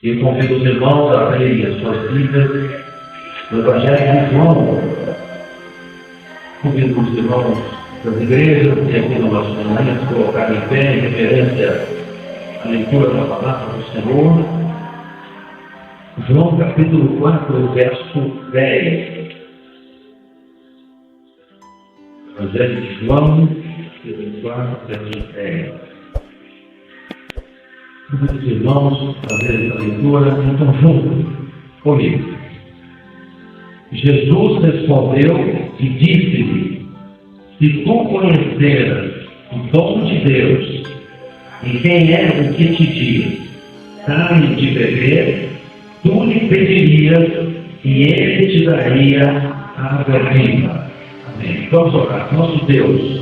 E convido os irmãos a abrirem as suas Bíblias no Evangelho de João. Convido os irmãos das igrejas e aqui no nosso momento a colocar em pé em referência à leitura da palavra do Senhor. João capítulo 4, verso 10. Evangelho de João, capítulo 4, verso 10. Os irmãos fazerem essa leitura em conjunto comigo. Jesus respondeu e disse-lhe: se tu conheceras o dom de Deus, e quem é o que te diz, dá-me de beber, tu lhe pedirias, e ele te daria água viva. Amém. Vamos orar. Nosso Deus,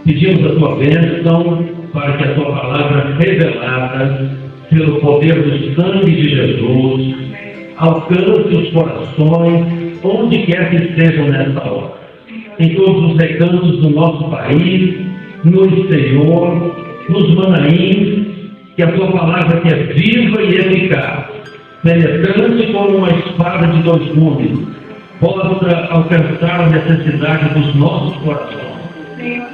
pedimos a tua bênção para que a tua palavra revelada pelo poder do sangue de Jesus alcance os corações onde quer que estejam nessa hora, em todos os recantos do nosso país, no exterior, nos Manaíns, que a tua palavra que é viva e eficaz, penetrante como uma espada de dois gumes, possa alcançar a necessidade dos nossos corações,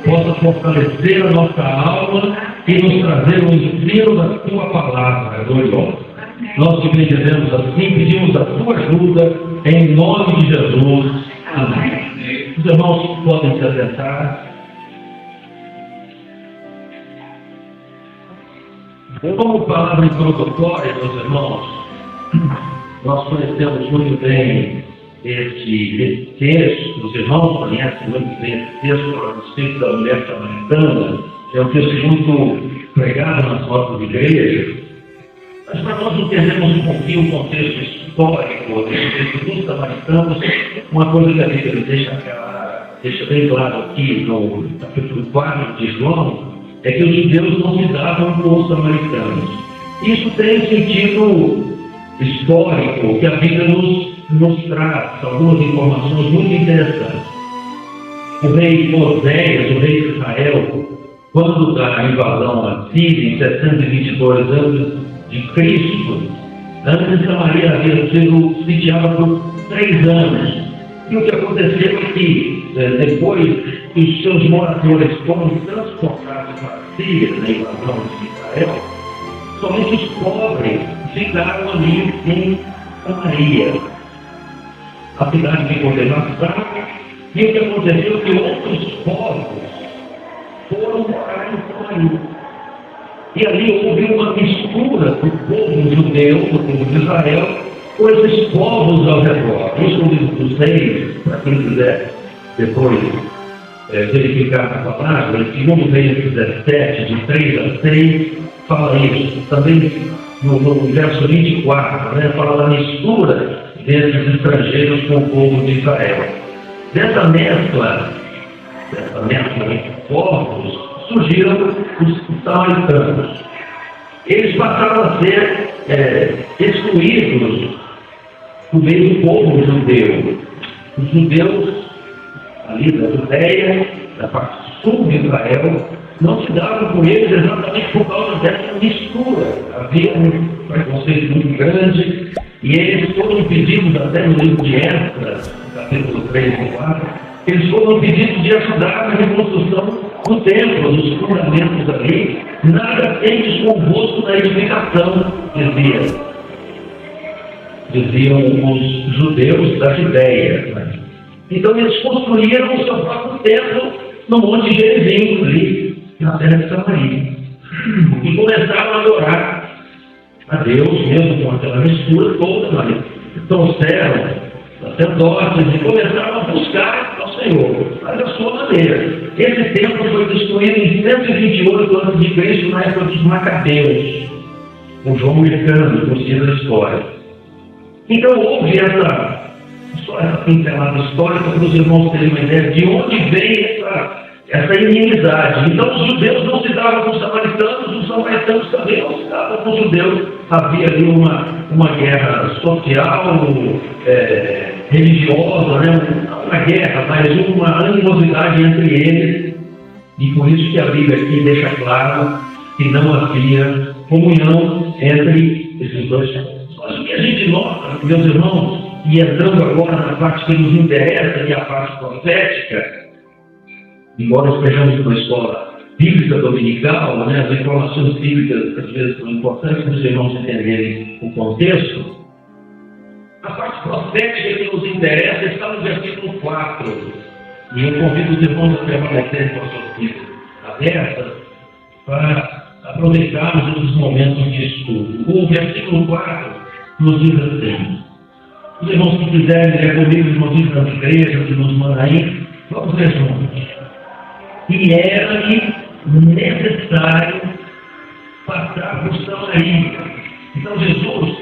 possa fortalecer a nossa alma e nos trazer o ensino da tua palavra gloriosa. Nós te bendizemos assim, pedimos a tua ajuda, em nome de Jesus. Amém. Os irmãos podem se assentar. Como palavra introdutória, meus irmãos, nós conhecemos muito bem esse texto, os irmãos conhecem muito bem esse texto, o Espírito da Mulher Samaritana, é um texto muito pregado nas nossas igrejas. Mas para nós entendermos um pouquinho o contexto histórico dos samaritanos, uma coisa que a Bíblia deixa bem claro aqui no capítulo 4 de João, é que os judeus não se davam com os samaritanos. Isso tem um sentido histórico que a Bíblia nos traz algumas informações muito interessantes. O rei Oséias, o rei de Israel, quando da invasão à Síria, em 722 anos de Cristo, antes Samaria havia sido sitiada por 3 anos. E o que aconteceu é que, depois que os seus moradores foram transportados para a Síria, na invasão de Israel, somente os pobres ficaram ali em Samaria. A cidade ficou devastada, e o que aconteceu é que outros povos foram morar em Samaria. E ali houve uma mistura do povo judeu, do povo de Israel, com esses povos ao redor. Isso é o livro dos Reis, para quem quiser depois verificar a palavra, em 2 Reis 17, de 3 a 6, fala isso. Também no verso 24, fala da mistura desses estrangeiros com o povo de Israel. Dessa mescla entre povos, surgiram os samaritanos. Eles passaram a ser excluídos do meio do povo judeu. Os judeus ali da Judéia, da parte sul de Israel, não se davam com eles exatamente por causa dessa mistura. Havia um preconceito muito grande e eles foram impedidos, até no livro de Esdras, capítulo 3 e 4, eles foram impedidos de ajudar na reconstrução do templo, dos fundamentos ali. Nada tendes convosco na edificação, diziam os judeus da Judéia. Então eles construíram o seu próprio templo no Monte Gerizim, ali na terra de Samaria, e começaram a adorar a Deus, mesmo com aquela mistura toda, mas trouxeram sacerdotes e começaram a buscar ao Senhor, mas a sua maneira. Esse templo foi destruído em 128 a.C., na época dos Macabeus, com João Mercano, conhecido da história. Então houve essa pincelada histórica para os irmãos terem uma ideia de onde vem essa inimizade. Então os judeus não se davam com os samaritanos também não se davam com os judeus. Havia ali uma guerra social, religiosa, não uma guerra, mas uma animosidade entre eles. E por isso que a Bíblia aqui deixa claro que não havia comunhão entre esses dois. Mas o que a gente nota, meus irmãos, e entrando agora na parte que nos interessa, que é a parte profética, embora estejamos numa escola bíblica dominical, né, as informações bíblicas às vezes são importantes para os irmãos entenderem o contexto, a parte profética que nos interessa está no versículo 4. E eu convido os irmãos a permanecerem com as suas Bíblias abertas para aproveitarmos esses momentos de estudo. O versículo 4 nos diz assim: os irmãos que quiserem ler comigo, os irmãos das igrejas que nos mandam aí, vamos ler juntos. E era-lhe necessário passar por Samaria. Então Jesus,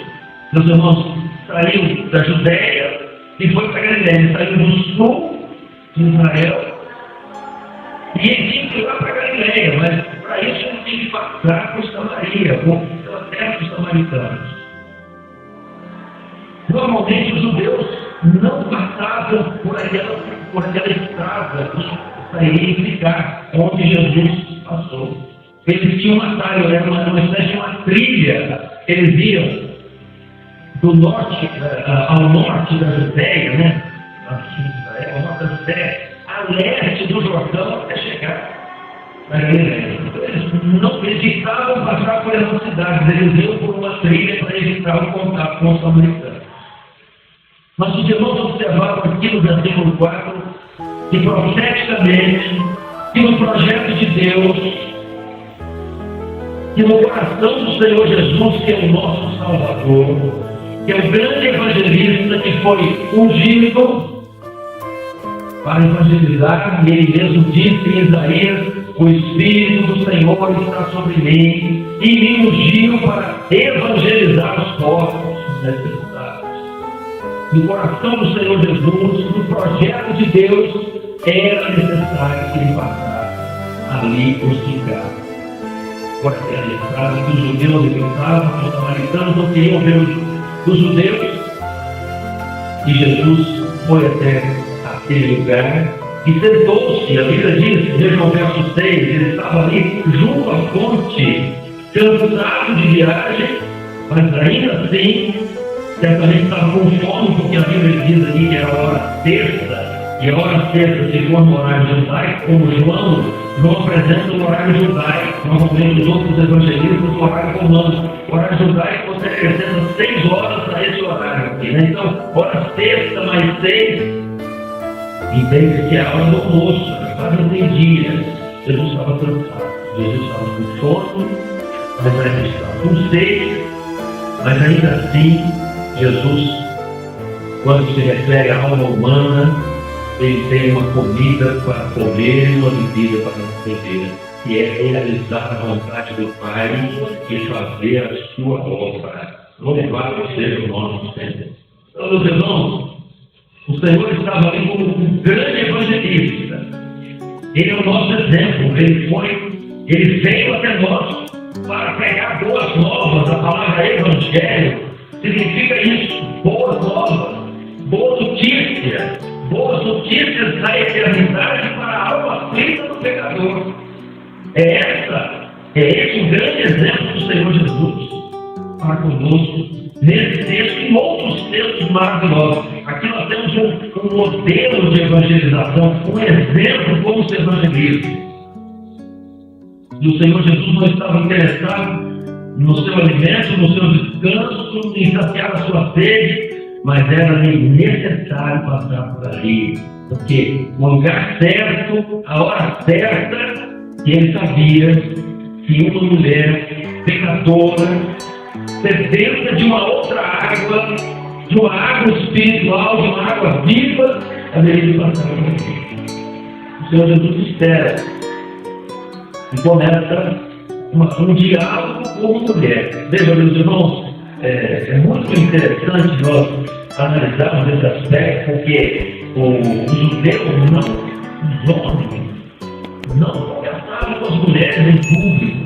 meus irmãos, saiu da Judéia e foi para Galiléia. Saiu do sul de Israel e ele tinha que ir lá para Galiléia, mas para isso ele tinha que passar por Samaria, pela terra dos samaritanos. Normalmente os judeus não passavam por aquela estrada para identificar onde Jesus passou. Eles tinham um atalho, era uma espécie de uma trilha. Eles iam do norte ao norte da Judéia, né? Ao norte da Judéia, a leste do Jordão, até chegar na Galiléia. Então, eles evitavam passar por essas cidades, eles iam por uma trilha para evitar o contato com os samaritanos. Mas os irmãos observaram aqui no versículo 4 que profeticamente, que no projeto de Deus, que no coração do Senhor Jesus, que é o nosso Salvador, que é o grande evangelista que foi ungido para evangelizar, e ele mesmo disse em Isaías: o Espírito do Senhor está sobre mim e me ungiu para evangelizar os povos necessitados. No coração do Senhor Jesus, no projeto de Deus, era necessário que ele passasse ali crucificado. Por aquela estrada que os judeus evitavam, os samaritanos não queriam ver os judeus, e Jesus foi até aquele lugar e sentou-se. A Bíblia diz, veja o verso 6, ele estava ali junto à fonte, cansado de viagem, mas ainda assim, certamente estava com fome, porque a Bíblia diz ali que era a hora sexta, e a hora sexta, se for no horário judaico, como João não apresenta o horário judaico. Normalmente os outros evangelistas, o horário romano. O horário judaico você acrescenta 6 horas a esse horário aqui, né? Então, hora sexta mais 6, entende que é a hora do almoço, quase meio-dia. Jesus estava cansado, Jesus estava com sono, mas ainda estava com sede, mas ainda assim, Jesus, quando se refere à alma humana, ele tem uma comida para comer e uma bebida para beber, que é realizar a vontade do Pai e fazer a sua obra. Louvado seja o nome do Senhor. Então, meus irmãos, o Senhor estava ali como um grande evangelista. Ele é o nosso exemplo. Ele veio até nós para pregar boas novas. A palavra evangelho significa isso, boas novas, boa notícia. Boas notícias da eternidade para a alma aflita do pecador. É esse o grande exemplo do Senhor Jesus para conosco nesse texto e em outros textos maravilhosos. Aqui nós temos um modelo de evangelização, um exemplo como se evangeliza. E o Senhor Jesus não estava interessado no seu alimento, no seu descanso, em saciar a sua sede, mas era necessário passar por ali, porque o lugar certo, a hora certa, e ele sabia que uma mulher pecadora, sedenta de uma outra água, de uma água espiritual, de uma água viva, haveria de passar por ali. O Senhor Jesus espera e começa um diálogo com uma mulher. Veja, meus irmãos, é muito interessante nós analisarmos esse aspecto, porque os judeus não conversavam com as mulheres em público.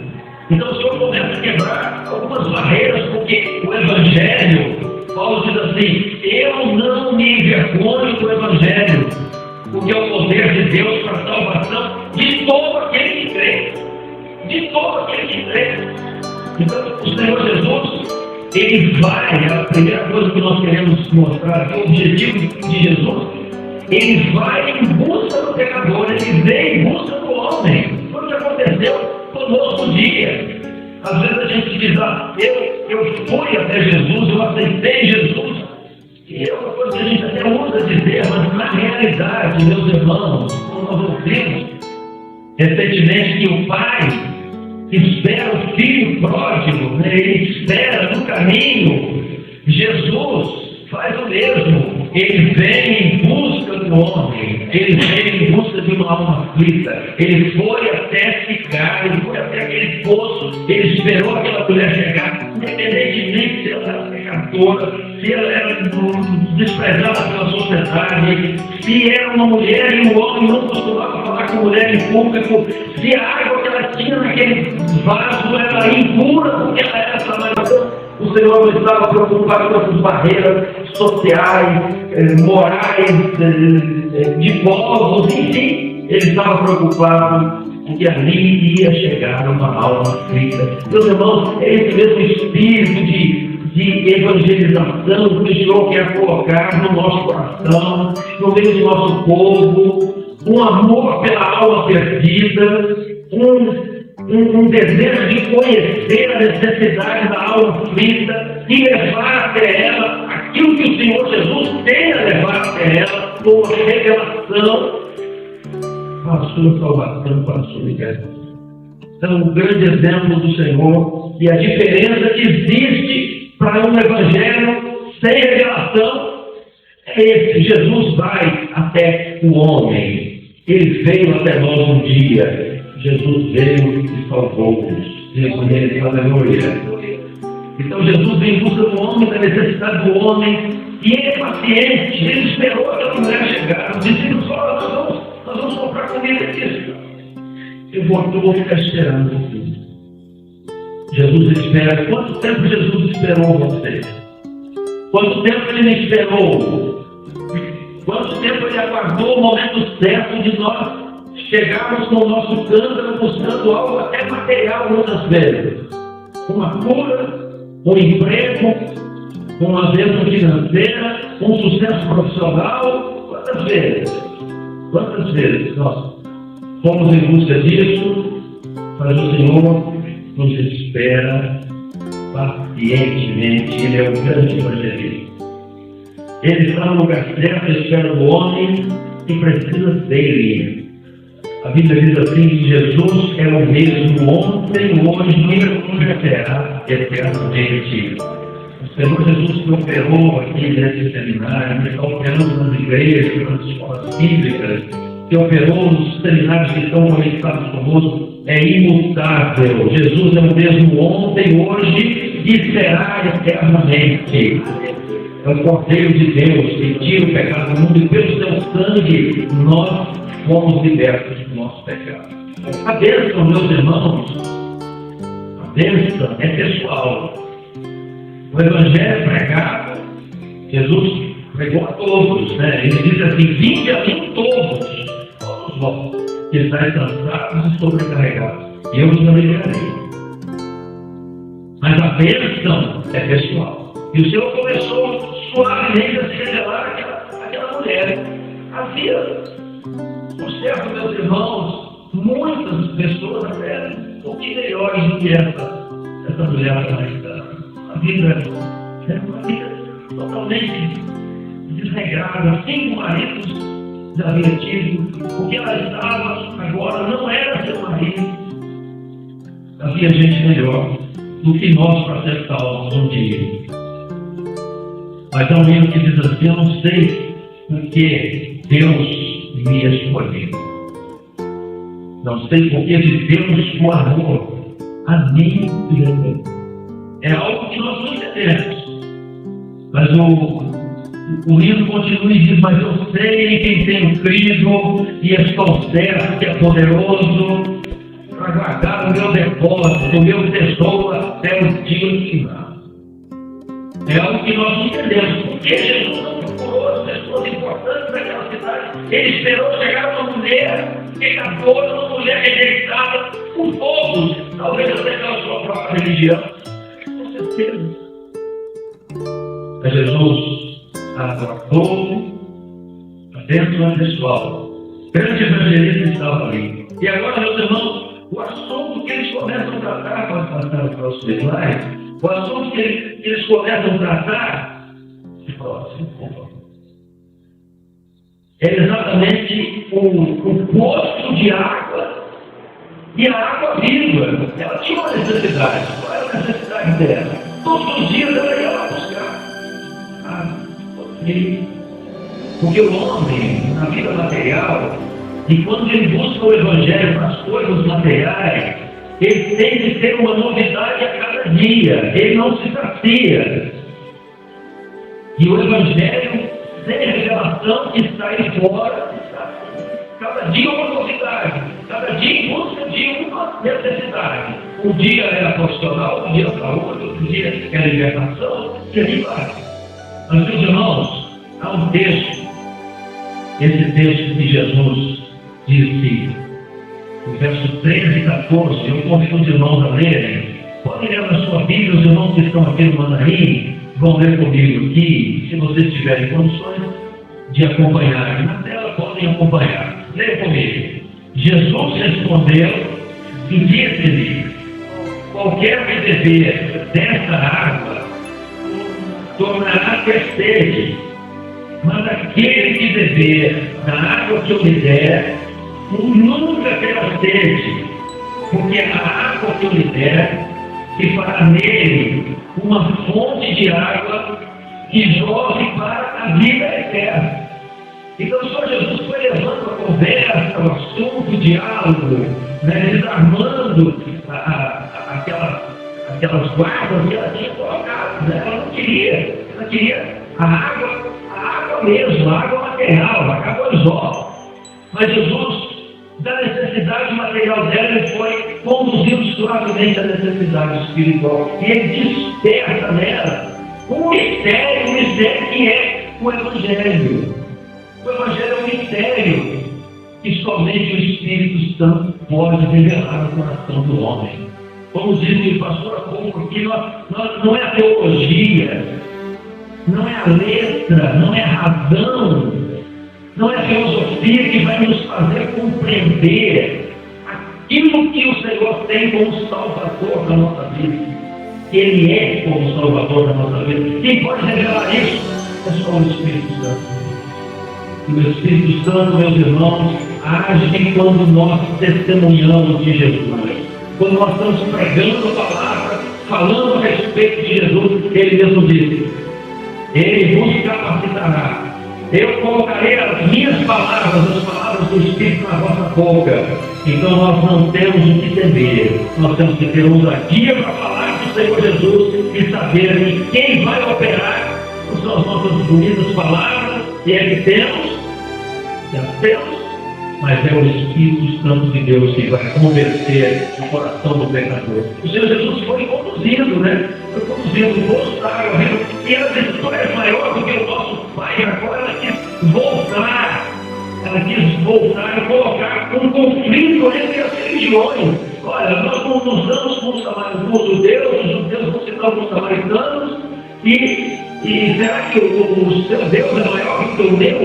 Então o Senhor começa a quebrar algumas barreiras, porque o Evangelho, Paulo diz assim: eu não me envergonho do Evangelho, porque é o poder de Deus para a salvação de todo aquele que crê. De todo aquele que crê. Então o Senhor Jesus ele vai, a primeira coisa que nós queremos mostrar aqui, o objetivo de Jesus, ele vai em busca do pecador, ele vem em busca do homem. Foi o que aconteceu conosco um dia. Às vezes a gente diz, eu fui até Jesus, eu aceitei Jesus. E é uma coisa que a gente até usa dizer, mas na realidade, meus irmãos, como nós ouvimos recentemente que o pai espera o filho pródigo, né? Ele espera no caminho. Jesus faz o mesmo. Ele vem em busca do homem. Ele vem em busca de uma alma aflita. Ele foi até ficar, ele foi até aquele poço. Ele esperou aquela mulher chegar, independentemente se ela era pecadora, se ela era desprezada pela sociedade, se era uma mulher e o homem não costumava falar com mulher em público, se a água que ela tinha naquele vaso era impura porque ela era samaritana. O Senhor não estava preocupado com essas barreiras sociais, morais, de povos, enfim. Ele estava preocupado com que ali ia chegar uma alma aflita. Meus irmãos, é esse mesmo espírito de evangelização que o Senhor quer colocar no nosso coração, no meio do nosso povo, um amor pela alma perdida, um desejo de conhecer a necessidade da alma aflita e levar até ela aquilo que o Senhor Jesus tem a levar até ela, com a revelação para a sua salvação, para a sua libertação. Então, um grande exemplo do Senhor e a diferença que existe para um evangelho sem revelação é esse: Jesus vai até o homem. Ele veio até nós um dia. Jesus veio e salvou-nos. Aleluia. Então Jesus vem em busca do homem, da necessidade do homem, e ele é paciente. Ele esperou aquela mulher chegar. Os discípulos falaram: nós vamos comprar comida aqui. Eu vou ficar esperando aqui. Jesus espera. Quanto tempo Jesus esperou você? Quanto tempo ele me esperou? Quanto tempo ele aguardou o momento certo de nós chegarmos com o nosso cântaro buscando algo até material muitas vezes? Uma cura, um emprego, uma bênção financeira, um sucesso profissional. Quantas vezes? Quantas vezes nós fomos em busca disso? Mas o Senhor nos espera pacientemente. Ele é o grande evangelista. Ele está no lugar certo, espera o homem que precisa dele. A Bíblia diz assim que Jesus é o mesmo ontem, hoje e será eternamente. O Senhor Jesus que operou aqui nesse seminário, que está operando nas igrejas, nas escolas bíblicas, que operou nos seminários que estão conectados conosco, é imutável. Jesus é o mesmo ontem, hoje e será eternamente. É o Cordeiro de Deus que tira o pecado do mundo, e pelo seu sangue nós fomos libertos do nosso pecado. A bênção, meus irmãos, a bênção é pessoal. O Evangelho pregado, Jesus pregou a todos, né? Ele diz assim: vinde a mim todos vós, que estáis cansados e sobrecarregados, e eu vos aliviarei. Mas a bênção é pessoal. E o Senhor começou suavemente a se revelar àquela mulher. Havia, por certo, meus irmãos, muitas pessoas até um pouquinho melhores do que essa mulher samaritana. A vida era uma vida totalmente desregrada, sem maridos já havia tido. O que ela estava agora não era seu marido. Havia gente melhor do que nós para ser salvos um dia. Mas há um livro que diz assim: eu não sei por que Deus me escolheu. Não sei por que de Deus o amor a mim e a mim. É algo que nós não entendemos. Mas o livro continua e diz: mas eu sei quem tenho crido e estou certo que é poderoso para guardar o meu depósito, o meu tesouro até o dia final. É algo que nós não entendemos. Porque Jesus não procurou as pessoas importantes daquela cidade. Ele esperou chegar uma mulher pecadora, uma mulher rejeitada por todos, talvez até pela sua própria religião. Com certeza. a Jesus tratou dentro pessoal. Grande evangelista estava ali. E agora, meus irmãos, o assunto que eles começam a tratar, pode passar para os slide, o assunto que eles começam a tratar, é exatamente o poço de água e a água viva. Ela tinha uma necessidade. Qual era a necessidade dela? Todos os dias ela ia lá buscar. Porque o homem, na vida material, e quando ele busca o Evangelho para as coisas materiais, ele tem que ter uma novidade a cada dia. Ele não se sacia. E o Evangelho, sem revelação, que sai fora, cada dia uma novidade. Cada dia em busca de uma necessidade. Um dia é apostoral, um dia é saúde, outro dia é libertação, e assim vai. Mas, meus irmãos, há um texto, esse texto de Jesus disse, no verso 13 e 14, eu convido os irmãos a lerem. Podem ler na sua Bíblia, os irmãos que estão aqui no Mandarim, vão ler comigo aqui, se vocês tiverem condições de acompanhar. Na tela podem acompanhar. Leia comigo. Jesus respondeu e disse-lhe, qualquer que beber dessa água tornará ter sede, mas aquele que beber da água que eu lhe der, nunca terá sede, porque a água que eu lhe der se fará nele uma fonte de água que jorre para a vida eterna. Então o Senhor Jesus foi levando a conversa, o assunto, o diálogo, desarmando aquelas guardas que ela tinha colocado. Ela não queria, ela queria a água mesmo, a água material, a água exótica. Mas Jesus, da necessidade material dela, ele foi conduzindo suavemente a necessidade espiritual. E ele desperta nela um mistério que é o Evangelho. O Evangelho é um mistério que somente o Espírito Santo pode revelar no coração do homem. Como disse o pastor há pouco aqui, não é a teologia, não é a letra, não é a razão, não é a filosofia que vai nos fazer compreender aquilo que o Senhor tem como Salvador da nossa vida. Ele é como Salvador da nossa vida. Quem pode revelar isso é só o Espírito Santo. E o Espírito Santo, meus irmãos, age quando nós testemunhamos de Jesus. Quando nós estamos pregando a palavra, falando a respeito de Jesus, ele mesmo disse, ele vos capacitará. Eu colocarei as minhas palavras, as palavras do Espírito na vossa boca. Então nós não temos o que temer. Nós temos que ter ousadia para falar do Senhor Jesus e saber quem vai operar. São as nossas bonitas palavras, e é que temos, mas é o Espírito Santo de Deus que vai converter o coração do pecador. O Senhor Jesus foi conduzindo, Foi conduzindo o poço da água viva. E ela disse, tu és maior do que o nosso Pai. Agora ela quis voltar. Ela quis voltar e colocar um conflito entre as religiões. Olha, nós não nos damos com os judeus não se dão com os samaritanos. E será que o seu Deus é maior do que o meu?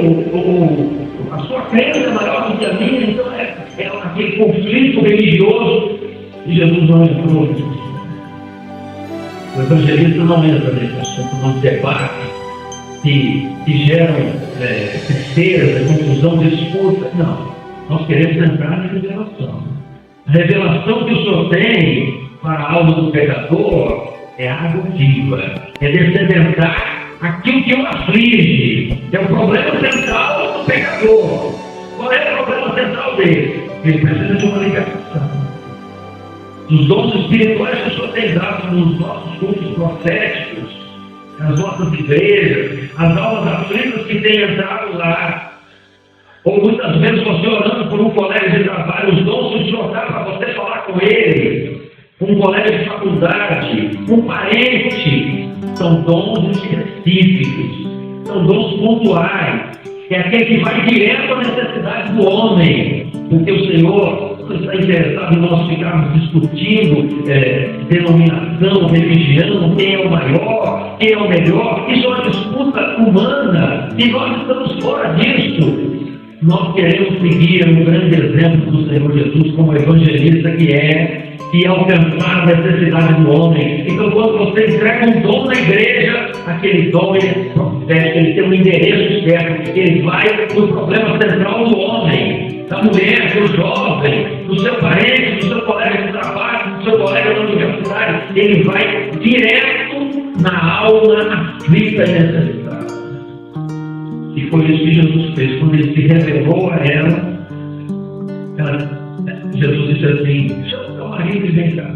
A sua crença é maior do que a minha? Então é aquele conflito religioso. E Jesus não entrou nisso. O evangelista não entra nesse assunto, não debate que geram tristeza, confusão, disputa. Não. Nós queremos entrar na revelação. A revelação que o Senhor tem para a alma do pecador é água viva. É descedentar aquilo que o aflige. É o problema central do pecador. Qual é o problema central dele? Ele precisa de uma libertação. Os dons espirituais que o Senhor tem dado nos nossos cultos proféticos, nas nossas igrejas, as almas aflitas que têm entrado lá. Ou muitas vezes você orando por um colega de trabalho, os dons que o Senhor dá para você falar com ele, um colega de faculdade, um parente, são dons específicos, são dons pontuais. É aquele que vai direto à necessidade do homem, porque o Senhor não está interessado em nós ficarmos discutindo denominação, religião, quem é o maior, quem é o melhor. Isso é uma disputa humana e nós estamos fora disso. Nós queremos seguir um grande exemplo do Senhor Jesus como evangelista que é alcançar a necessidade do homem. Então, quando você entrega um dom na igreja, aquele dom é profético, ele tem um endereço certo, ele vai no problema central do homem, da mulher, do jovem, do seu parente, do seu colega de trabalho, do seu colega da universidade. Ele vai direto na alma aflita e necessitada. E foi isso que Jesus fez. Quando ele se revelou a ela, Jesus disse assim: chama o teu marido e vem cá.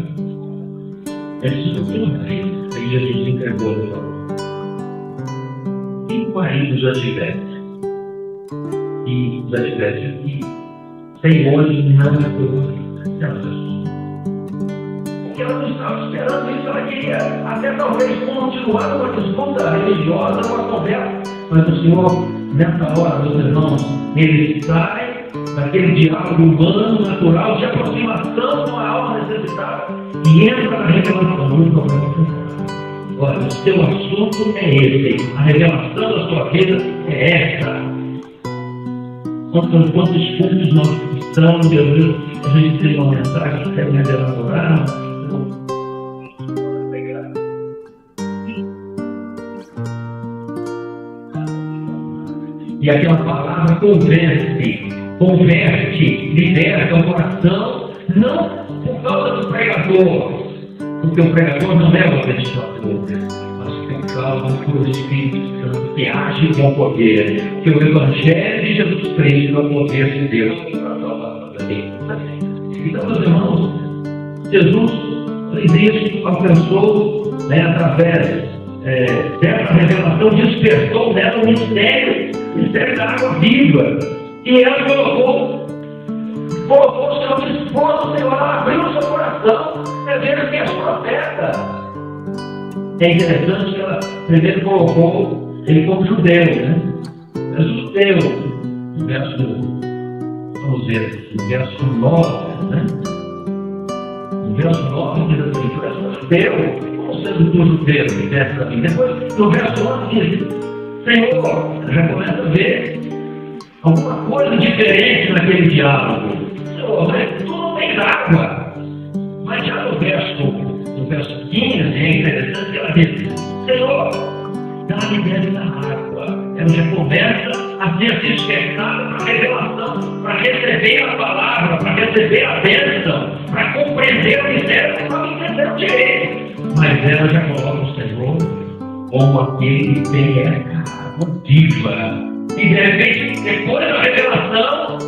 Ele disse: eu tenho um marido. Aí Jesus entregou e falou: 5 maridos já tivesse. E já tivesse aqui. Sem hoje não é teu marido. Porque ela não estava esperando isso, ela queria até talvez continuar uma disputa religiosa, uma conversa. Mas o Senhor, nessa hora, meus irmãos, ele sai daquele diálogo humano, natural, de aproximação com a alma necessitada e entra na revelação do problema central. Olha, o seu assunto é esse, a revelação da sua vida é essa. Quantos pontos nós estamos, Jesus, a gente tem uma mensagem que quer me elaborar. E aquela palavra converte, liberta o coração, não por causa do pregador, porque o pregador não é o abençoador, mas por causa do Espírito Santo que age com poder, que o Evangelho de Jesus Cristo é o poder de Deus para salvar a vida. Então, meus irmãos, Jesus fez isso, alcançou, através dessa revelação, despertou nela o mistério da água viva. E ela colocou o seu esposo, Senhor, ela abriu o seu coração, primeiro que é profeta. É interessante que ela primeiro colocou ele como judeu, né? É judeu, no verso, vamos ver, no verso 9, né? No verso 9 diz assim: tu és judeu, como sendo tu judeu, que desce a mim. Depois, no verso 11 diz: Senhor, já começa a ver alguma coisa diferente naquele diálogo. Senhor, mas tu não tens água. Mas já no verso 15, é interessante que ela diz: Senhor, dá-me dessa água. Ela já começa a ser despertada para a revelação, para receber a palavra, para receber a bênção, para compreender o mistério, para entender o direito. Mas ela já coloca o Senhor como aquele que tem essa água viva. E de repente, depois da revelação,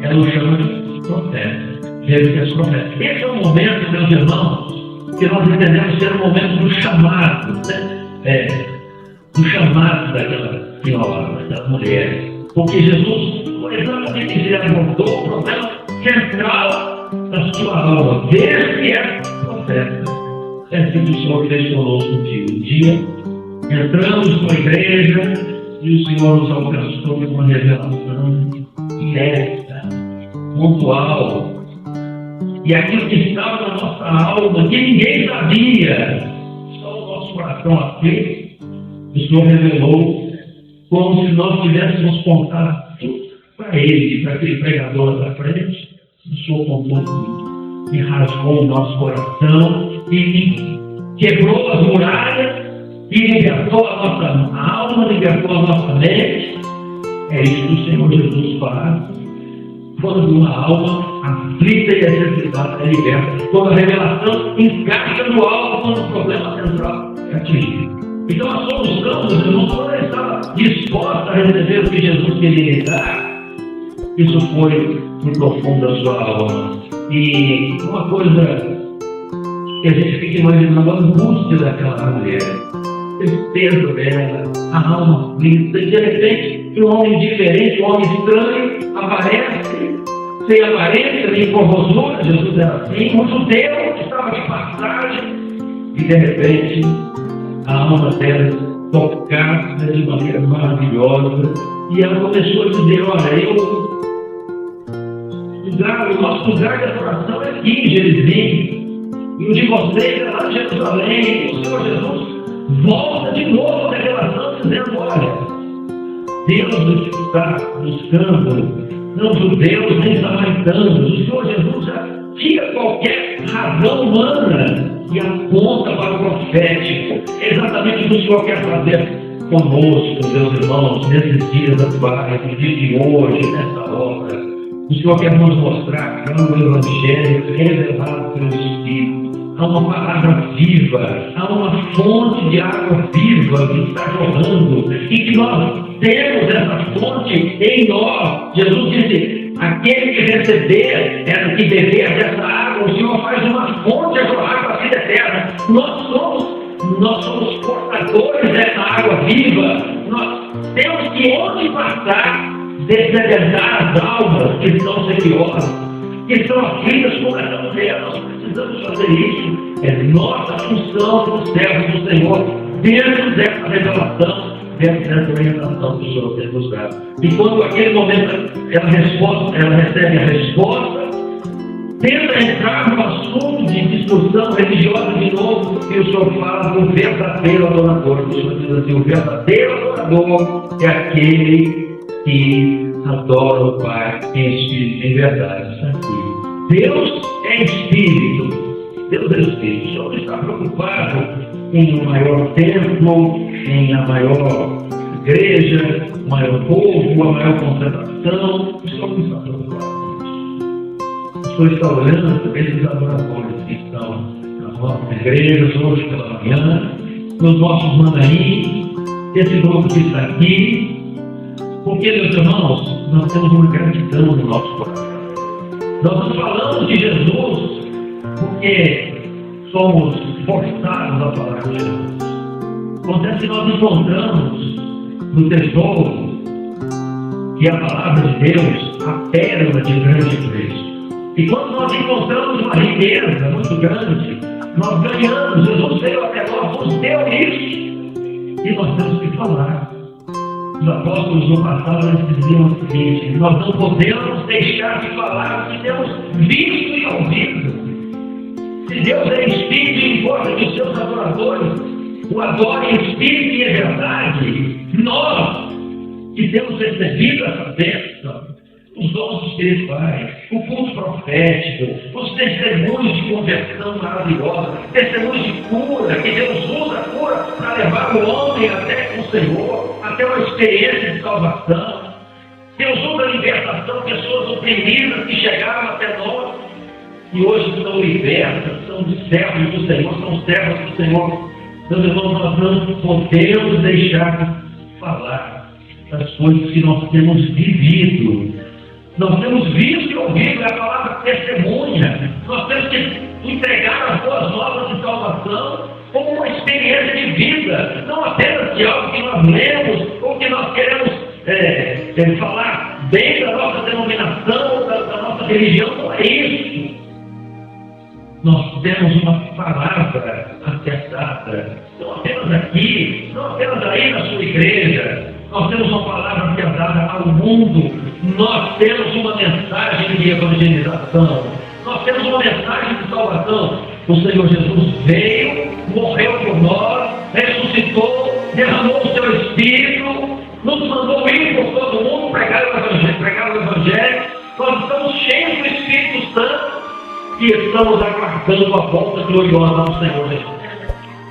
ela o chama de profeta. Esse é o momento, meus irmãos, que nós entendemos ser o momento do chamado, né? Do chamado daquela senhora, daquela mulher. Porque Jesus, exatamente, ele abordou o problema central da sua alma. Desde que é profeta. É assim que o Senhor fez conosco um dia. Entramos na igreja e o Senhor nos alcançou com uma revelação direta, pontual. E aquilo que estava na nossa alma, que ninguém sabia, só o nosso coração aflito, o Senhor revelou como se nós tivéssemos contado tudo para ele, para aquele pregador da frente. O Senhor contou tudo e rasgou o nosso coração e quebrou as muralhas e libertou a nossa alma, libertou a nossa mente. É isso que o Senhor Jesus faz quando uma alma aflita e necessitada é liberta, quando a revelação encaixa no alto, quando o problema central é atingido. Então a solução, meus irmãos, quando ela estava disposta a receber o que Jesus queria lhe dar, isso foi no profundo da sua alma. E uma coisa que a gente fica imaginando, a angústia daquela mulher, o peso dela, a alma aflita, e de repente um homem diferente, um homem estranho, aparece, sem aparência, nem formosura. Jesus era assim, um judeu que estava de passagem, e de repente a alma dela tocada de maneira maravilhosa, e ela começou a dizer: olha, O nosso lugar de adoração é aqui em Gerizim. E o de vocês é lá em Jerusalém. O Senhor Jesus volta de novo na revelação, dizendo: olha, Deus está buscando não judeus nem samaritanos. O Senhor Jesus já tira qualquer razão humana e aponta para o profético. É exatamente o que o Senhor quer fazer conosco, meus irmãos, nesses dias atuais, no dia de hoje, nessa hora. O Senhor quer nos mostrar que há um Evangelho revelado pelo Espírito. Há uma palavra viva, há uma fonte de água viva que está jorrando e que nós temos essa fonte em nós. Jesus disse: aquele que receber, que beber dessa água, o Senhor faz uma fonte a jorrar para a vida eterna. Nós somos portadores dessa água viva. Nós temos que, onde passar, dessedentar as almas que estão sediosas, que estão aflitas com essa mulher. Nós precisamos fazer isso. É nossa função como servos do Senhor, dentro dessa revelação, dentro dessa orientação que o Senhor tem nos dado. E quando aquele momento ela recebe a resposta, tenta entrar no assunto de discussão religiosa de novo, e o Senhor fala do verdadeiro adorador. O Senhor diz assim: o verdadeiro adorador é aquele que adora o Pai em espírito e em verdade. Isso aqui. Deus é espírito. Deus é espírito. O Senhor não está preocupado em um maior templo, em a maior igreja, o maior povo, a maior concentração. O Senhor não está preocupado com isso. O Senhor está olhando esses adoradores que estão nas nossas igrejas hoje pela manhã, nos nossos mandarim, esse grupo que está aqui. Porque, meus irmãos, nós temos uma gratidão no nosso coração. Nós falamos de Jesus porque somos forçados a falar de Jesus. Acontece que nós encontramos no tesouro, que é a palavra de Deus, a pérola de grande preço. E quando nós encontramos uma riqueza muito grande, nós ganhamos. Jesus veio até nós, nos deu isso. E nós temos que falar. Os apóstolos no passado eles diziam o seguinte: nós não podemos deixar de falar o que temos visto e ouvido. Se Deus é espírito e importa que os seus adoradores o adorem em espírito e em verdade, nós que temos recebido essa bênção, os dons espirituais, o culto profético, os testemunhos de conversão maravilhosa, testemunhos de cura, que Deus usa a cura para levar o homem até o Senhor, até uma experiência de salvação. Deus usa a libertação, pessoas oprimidas que chegaram até nós e hoje são libertas, são de servos do Senhor, são servos do Senhor. Meus irmãos, nós não podemos deixar de falar das coisas que nós temos vivido. Nós temos visto e ouvido a palavra testemunha. Nós temos que entregar as boas novas de salvação como uma experiência de vida, não apenas de algo que nós lemos ou que nós queremos falar bem da nossa denominação, da nossa religião. Não é isso. Nós temos uma palavra acertada, não apenas aqui, não apenas aí na sua igreja. Nós temos uma palavra acertada ao mundo. Nós temos uma mensagem de evangelização. Nós temos uma mensagem de salvação. O Senhor Jesus veio, morreu por nós, ressuscitou, derramou o seu Espírito, nos mandou ir por todo mundo, pregar o Evangelho. Nós estamos cheios do Espírito Santo e estamos aguardando a volta gloriosa ao Senhor Jesus.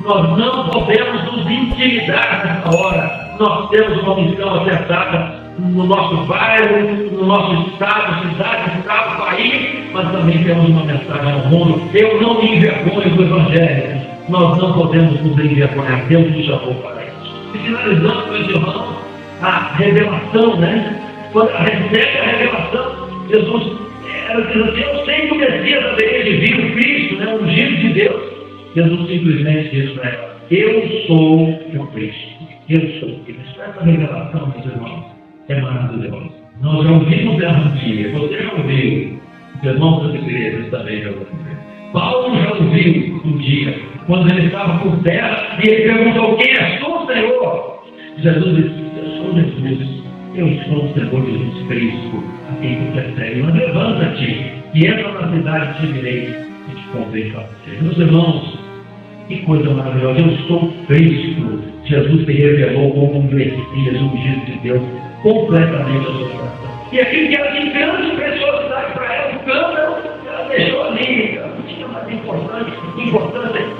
Nós não podemos nos intimidar nessa hora. Nós temos uma missão acertada no nosso bairro, no nosso estado, cidade, país, mas também temos uma mensagem ao mundo. Eu não me envergonho do Evangelho. Nós não podemos nos envergonhar. Deus nos chamou para isso. E finalizando, meus irmãos, a revelação, né? Quando recebe a revelação, Jesus diz assim: eu sei que o Messias haveria de vir, o Cristo, né? O ungido de Deus. Jesus simplesmente diz para ela: eu sou o Cristo. Eu sou o Cristo. Essa revelação, meus irmãos, é maravilhosa. Nós já ouvimos ela um dia. Você já ouviu. Os irmãos das igrejas também já ouviram. Paulo já ouviu um dia, quando ele estava por terra, e ele perguntou: quem és tu, Senhor? Jesus disse: eu sou Jesus, Eu sou o Senhor Jesus Cristo, a quem tu persegue. Mas levanta-te e entra na cidade de direito e te convém para você. Meus irmãos, que coisa maravilhosa. Eu sou Cristo. Jesus se revelou como um Messias, ungido de Deus, completamente a sua coração. E aquilo que ela tinha grande preciosidade para ela, o cântaro, ela deixou ali. Ela não tinha mais importância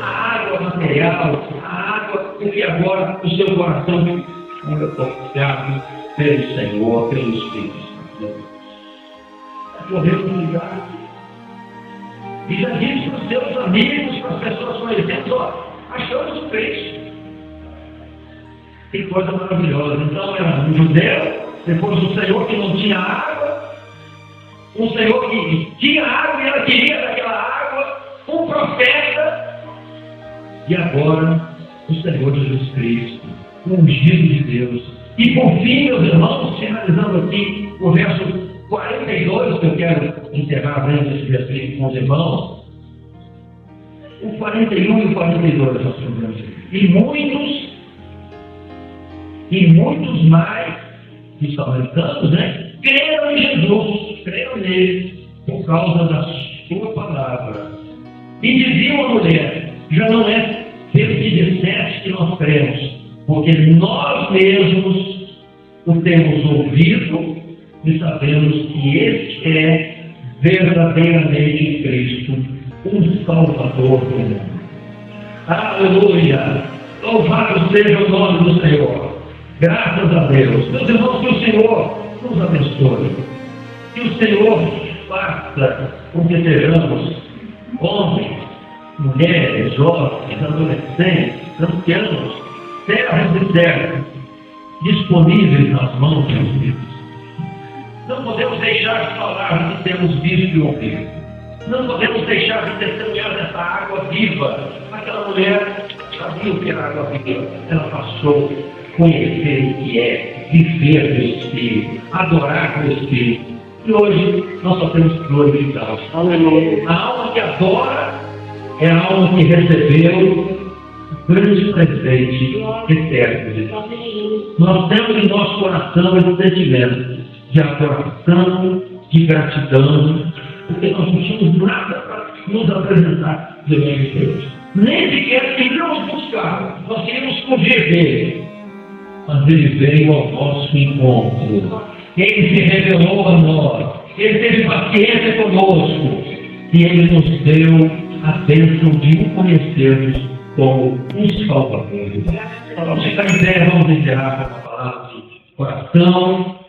a água material, a água, porque agora o seu coração anda tocado pelo Senhor, pelo Espírito Santo. Correu no lugar. E já disse para os seus amigos, para as pessoas conhecidas, ó, achamos Cristo. Que coisa maravilhosa. Então era um judeu, depois um Senhor que não tinha água, um Senhor que tinha água e ela queria daquela água, um profeta, e agora o Senhor Jesus Cristo, o ungido de Deus. E por fim, meus irmãos, finalizando aqui o verso 42, que eu quero encerrar vendo esse versículo com os irmãos, o 41 e o 42 nós vamos ver. E muitos mais que samaritanos, creram em Jesus, creram nele, por causa da sua palavra. E diziam à mulher: já não é pelo que disseste que nós cremos, porque nós mesmos o temos ouvido e sabemos que este é verdadeiramente Cristo, um Salvador do mundo. Aleluia! Louvado seja o nome do Senhor. Graças a Deus. Meus irmãos, que o Senhor nos abençoe. Que o Senhor faça com que sejamos homens, mulheres, jovens, adolescentes, ancianos, servos e servas, disponíveis nas mãos de Deus. Não podemos deixar de falar do que temos visto e ouvido. Não podemos deixar de testemunhar dessa água viva. Aquela mulher sabia o que era água viva. Ela passou a conhecer o que é viver no Espírito, adorar no Espírito. E hoje nós só temos que glorificar. Aleluia. A alma que adora é a alma que recebeu o grande presente eterno de Deus. Nós temos em nosso coração esse sentimento de adoração, de gratidão, porque nós não tínhamos nada para nos apresentar diante de Deus. Nem sequer queríamos buscar, nós queríamos fugir dele. Mas ele veio ao nosso encontro. Ele se revelou a nós. Ele teve paciência conosco. E ele nos deu a bênção de o conhecermos como um Salvador. Vamos ficar em pé, vamos encerrar com uma palavra de oração.